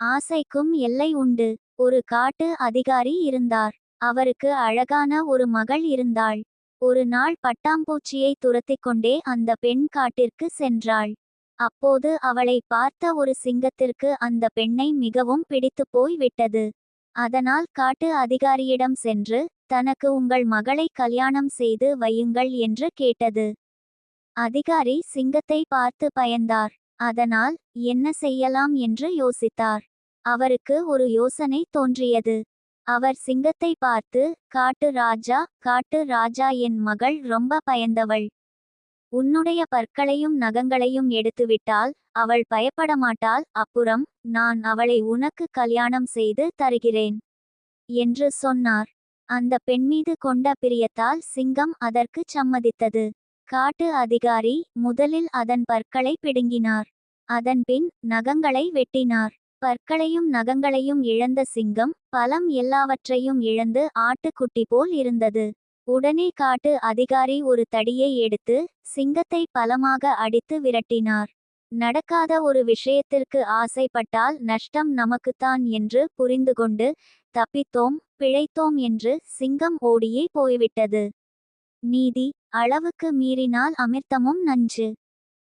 ஆசைக்கும் எல்லை உண்டு. ஒரு காட்டு அதிகாரி இருந்தார். அவருக்கு அழகான ஒரு மகள் இருந்தாள். ஒரு நாள் பட்டாம்பூச்சியை துரத்திக் கொண்டே அந்த பெண் காட்டிற்கு சென்றாள். அப்போது அவளை பார்த்த ஒரு சிங்கத்திற்கு அந்த பெண்ணை மிகவும் பிடித்துப் போய் விட்டது. அதனால் காட்டு அதிகாரியிடம் சென்று, தனக்கு உங்கள் மகளை கல்யாணம் செய்து வையுங்கள் என்று கேட்டது. அதிகாரி சிங்கத்தை பார்த்து பயந்தார். அதனால் என்ன செய்யலாம் என்று யோசித்தார். அவருக்கு ஒரு யோசனை தோன்றியது. அவர் சிங்கத்தை பார்த்து, காட்டு ராஜா, காட்டு ராஜா, என் மகள் ரொம்ப பயந்தவள். உன்னுடைய பற்களையும் நகங்களையும் எடுத்துவிட்டால் அவள் பயப்படமாட்டாள். அப்புறம் நான் அவளை உனக்கு கல்யாணம் செய்து தருகிறேன் என்று சொன்னார். அந்த பெண்மீது கொண்ட பிரியத்தால் சிங்கம் அதற்குச் சம்மதித்தது. காட்டு அதிகாரி முதலில் அதன் பற்களை பிடுங்கினார். அதன்பின் நகங்களை வெட்டினார். பற்களையும் நகங்களையும் இழந்த சிங்கம் பலம் எல்லாவற்றையும் இழந்து ஆட்டுக்குட்டி போல் இருந்தது. உடனே காட்டு அதிகாரி ஒரு தடியை எடுத்து சிங்கத்தை பலமாக அடித்து விரட்டினார். நடக்காத ஒரு விஷயத்திற்கு ஆசைப்பட்டால் நஷ்டம் நமக்குத்தான் என்று புரிந்துகொண்டு, தப்பித்தோம், பிழைத்தோம் என்று சிங்கம் ஓடியே போய்விட்டது. நீதி: அளவுக்கு மீறினால் அமிர்தமும் நஞ்சு.